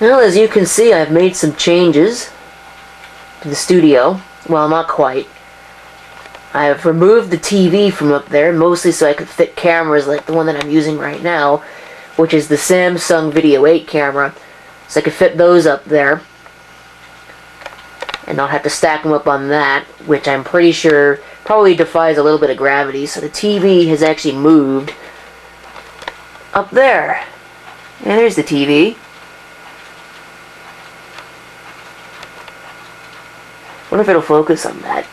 Well, as you can see, I've made some changes to the studio. Well, not quite. I've removed the TV from up there, mostly so I could fit cameras like the one that I'm using right now, which is the Samsung Video 8 camera. So I could fit those up there and not have to stack them up on that, which I'm pretty sure probably defies a little bit of gravity. So the TV has actually moved up there. And there's the TV. Wonder if it'll focus on that.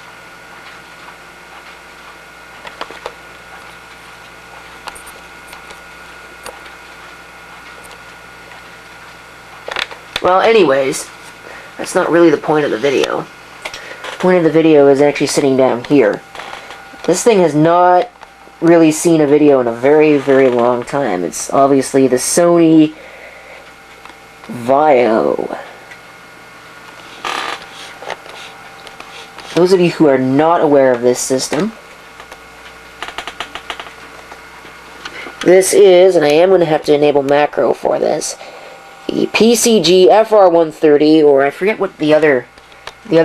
Well, anyways, that's not really the point of the video. The point of the video is actually sitting down here. This thing has not really seen a video in a very, very long time. It's obviously the Sony Vaio. Those of you who are not aware of this system, this is, and I am going to have to enable macro for this, the PCG-FR130, or I forget what the other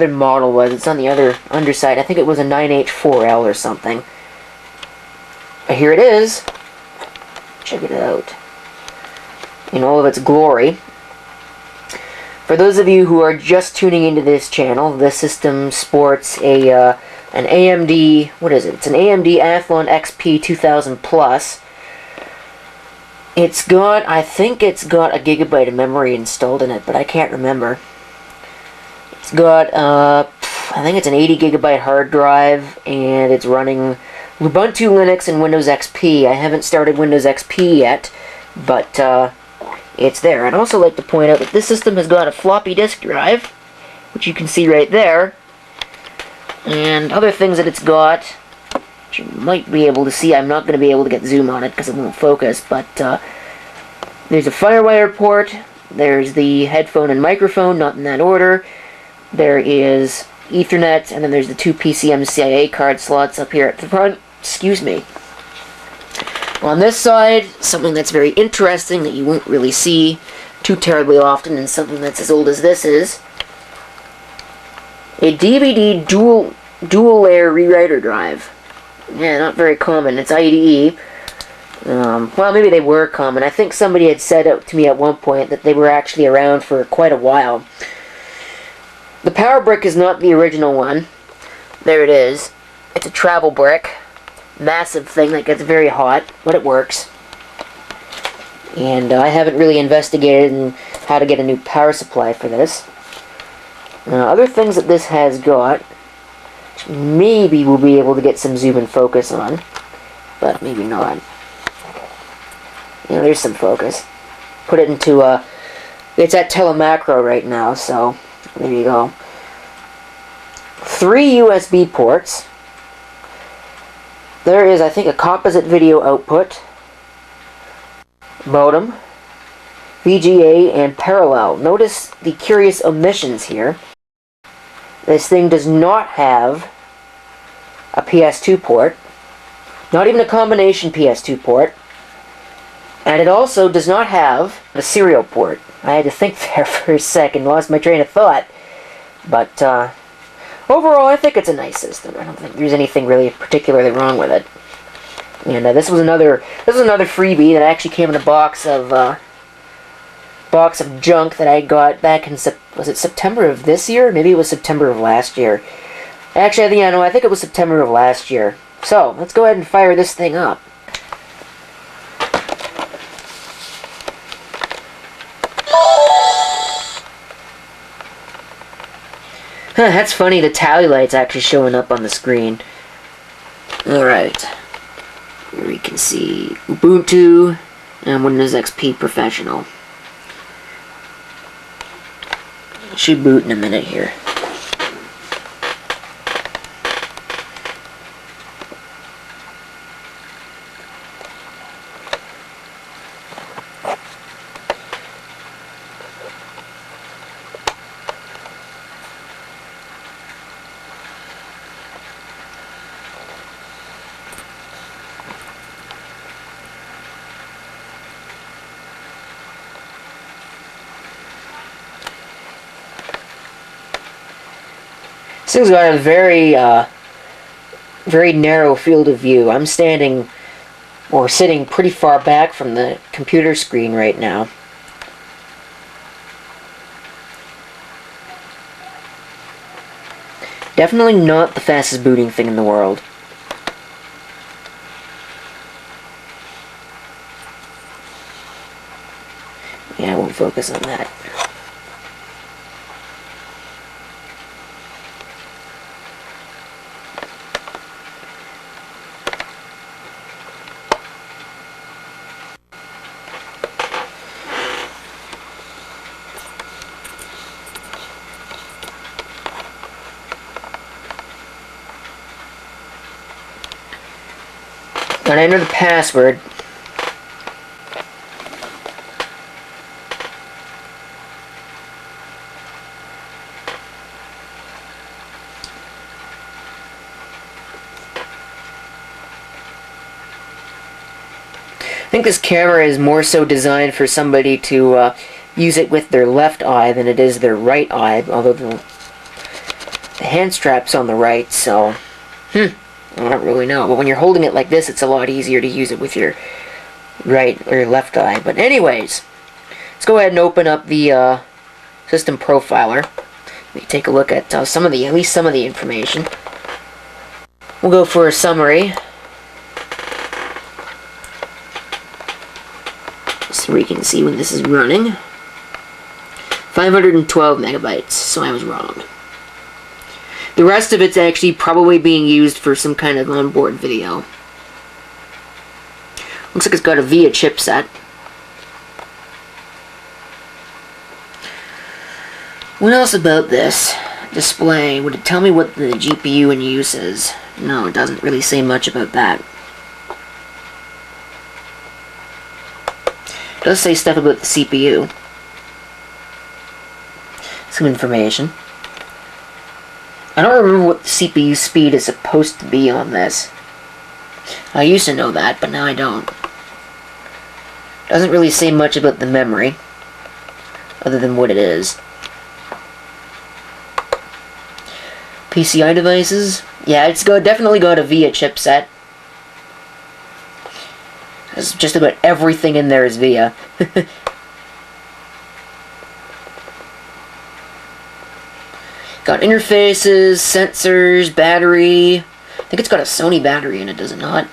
model was. It's on the other underside. I think it was a 9H4L or something. But here it is. Check it out in all of its glory. For those of you who are just tuning into this channel, this system sports an AMD, what is it? It's an AMD Athlon XP 2000 Plus. It's got, I think it's got a gigabyte of memory installed in it, but I can't remember. It's got, I think it's an 80 gigabyte hard drive, and it's running Ubuntu Linux and Windows XP. I haven't started Windows XP yet, but it's there. I'd also like to point out that this system has got a floppy disk drive, which you can see right there, and other things that it's got, which you might be able to see. I'm not going to be able to get zoom on it because it won't focus, but there's a FireWire port, there's the headphone and microphone, not in that order, there is Ethernet, and then there's the two PCMCIA card slots up here at the front. Excuse me. On this side, something that's very interesting that you won't really see too terribly often, and something that's as old as this is, a DVD dual layer rewriter drive. Yeah, not very common. It's IDE. Well, maybe they were common. I think somebody had said to me at one point that they were actually around for quite a while. The power brick is not the original one. There it is. It's a travel brick. Massive thing that gets very hot, but it works. And I haven't really investigated in how to get a new power supply for this. Other things that this has got, which maybe we'll be able to get some zoom and focus on, but maybe not. There's some focus. Put it into it's at telemacro right now, so there you go. 3 USB ports. There is, I think, a composite video output, modem, VGA, and parallel. Notice the curious omissions here. This thing does not have a PS2 port, not even a combination PS2 port, and it also does not have a serial port. I had to think there for a second, lost my train of thought, but overall, I think it's a nice system. I don't think there's anything really particularly wrong with it. And this was another freebie that actually came in a box of junk that I got back in was it September of this year? Maybe it was September of last year. Actually, I think it was September of last year. So let's go ahead and fire this thing up. That's funny, the tally light's actually showing up on the screen. Alright. Here we can see Ubuntu and Windows XP Professional. Should boot in a minute here. thing's got a very narrow field of view. I'm standing or sitting pretty far back from the computer screen right now. Definitely not the fastest booting thing in the world. Yeah, I won't focus on that. When I enter the password, I think this camera is more so designed for somebody to use it with their left eye than it is their right eye, although the hand strap's on the right, so I don't really know. But when you're holding it like this, it's a lot easier to use it with your right or your left eye. But anyways, let's go ahead and open up the system profiler. Let me take a look at at least some of the information. We'll go for a summary, so we can see when this is running. 512 megabytes, so I was wrong. The rest of it's actually probably being used for some kind of onboard video. Looks like it's got a VIA chipset. What else about this display? Would it tell me what the GPU in use is? No, it doesn't really say much about that. It does say stuff about the CPU. Some information. I don't remember what the CPU speed is supposed to be on this. I used to know that, but now I don't. Doesn't really say much about the memory, other than what it is. PCI devices? Yeah, it's definitely got a VIA chipset. There's just about everything in there is VIA. Got interfaces, sensors, battery. I think it's got a Sony battery in it, does it not?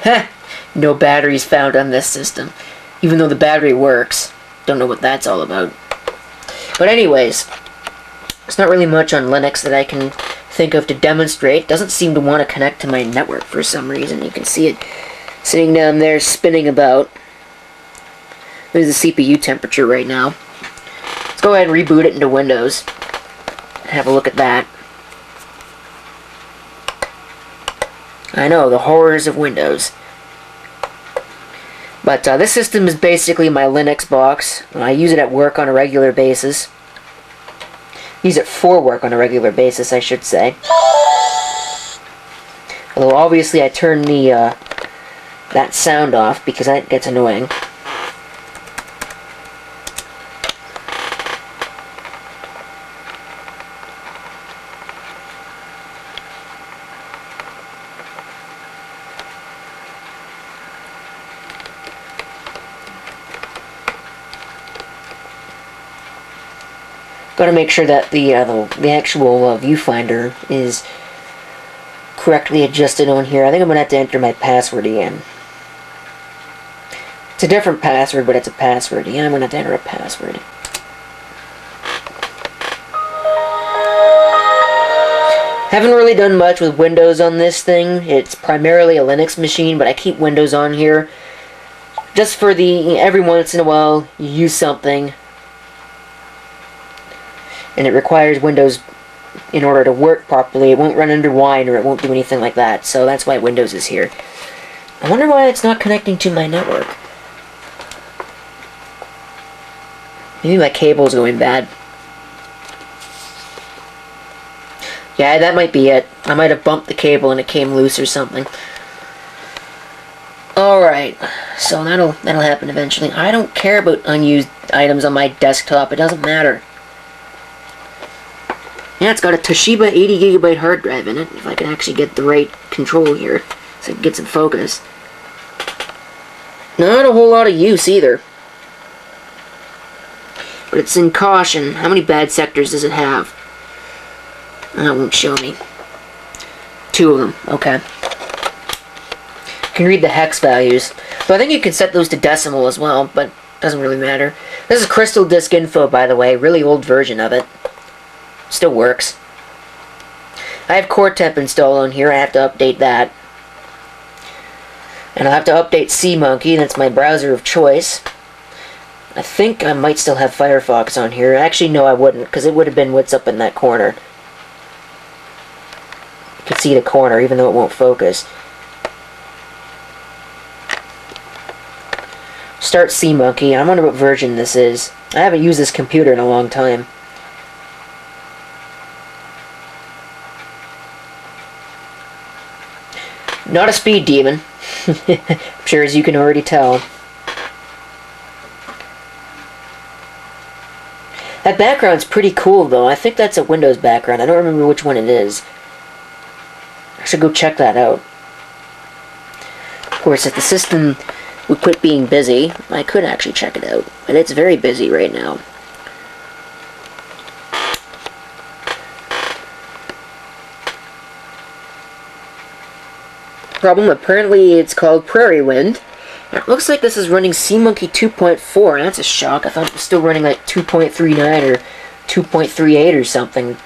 Heh! No batteries found on this system. Even though the battery works. Don't know what that's all about. But anyways, there's not really much on Linux that I can think of to demonstrate. It doesn't seem to want to connect to my network for some reason. You can see it sitting down there spinning about. There's the CPU temperature right now. Let's go ahead and reboot it into Windows and have a look at that. I know, the horrors of Windows. But this system is basically my Linux box. I use it at work on a regular basis. Use it for work on a regular basis, I should say. Although obviously I turn the that sound off because that gets annoying. Got to make sure that the actual viewfinder is correctly adjusted on here. I think I'm going to have to enter my password again. It's a different password, but it's a password. Yeah, I'm going to have to enter a password. Haven't really done much with Windows on this thing. It's primarily a Linux machine, but I keep Windows on here just for every once in a while you use something and it requires Windows in order to work properly. It won't run under Wine or it won't do anything like that, so that's why Windows is here. I wonder why it's not connecting to my network. Maybe my cable's going bad. Yeah, that might be it. I might have bumped the cable and it came loose or something. Alright, so that'll happen eventually. I don't care about unused items on my desktop. It doesn't matter. Yeah, it's got a Toshiba 80GB hard drive in it, if I can actually get the right control here, so it gets in focus. Not a whole lot of use either. But it's in caution. How many bad sectors does it have? That won't show me. 2 of them, okay. You can read the hex values. So I think you can set those to decimal as well, but doesn't really matter. This is Crystal Disk Info, by the way, really old version of it. Still works. I have Core Temp installed on here. I have to update that. And I'll have to update SeaMonkey. That's my browser of choice. I think I might still have Firefox on here. Actually, no, I wouldn't, because it would have been what's up in that corner. You can see the corner, even though it won't focus. Start SeaMonkey. I wonder what version this is. I haven't used this computer in a long time. Not a speed demon. I'm sure, as you can already tell. That background's pretty cool, though. I think that's a Windows background. I don't remember which one it is. I should go check that out. Of course, if the system would quit being busy, I could actually check it out. But it's very busy right now. Problem, apparently it's called Prairie Wind. It looks like this is running SeaMonkey 2.4. That's a shock. I thought it was still running like 2.39 or 2.38 or something.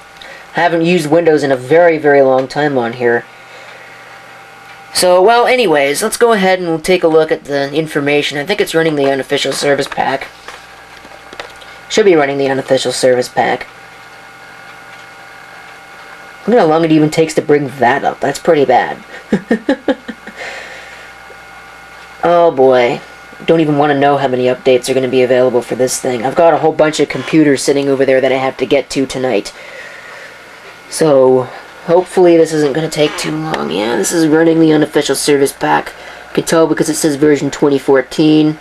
I haven't used Windows in a very, very long time on here. So, well, anyways, let's go ahead and we'll take a look at the information. I think it's running the unofficial service pack. Should be running the unofficial service pack. Look at how long it even takes to bring that up. That's pretty bad. Oh boy. Don't even want to know how many updates are going to be available for this thing. I've got a whole bunch of computers sitting over there that I have to get to tonight. So, hopefully this isn't going to take too long. Yeah, this is running the unofficial service pack. You can tell because it says version 2014.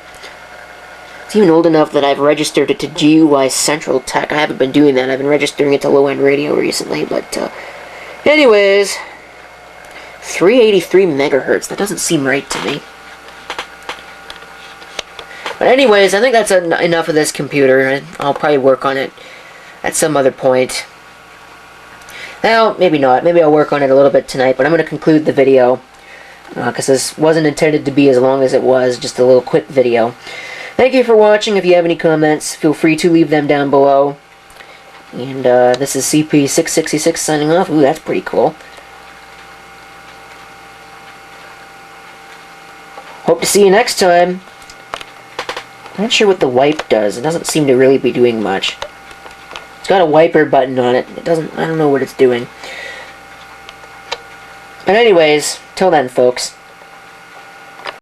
It's even old enough that I've registered it to GUI Central Tech. I haven't been doing that. I've been registering it to Low End Radio recently, but anyways, 383 megahertz. That doesn't seem right to me. But anyways, I think that's enough of this computer. I'll probably work on it at some other point. Well, maybe not. Maybe I'll work on it a little bit tonight, but I'm going to conclude the video because this wasn't intended to be as long as it was, just a little quick video. Thank you for watching. If you have any comments, feel free to leave them down below. And this is CP666 signing off. Ooh, that's pretty cool. Hope to see you next time. I'm not sure what the wipe does. It doesn't seem to really be doing much. It's got a wiper button on it. It doesn't, I don't know what it's doing. But anyways, till then, folks.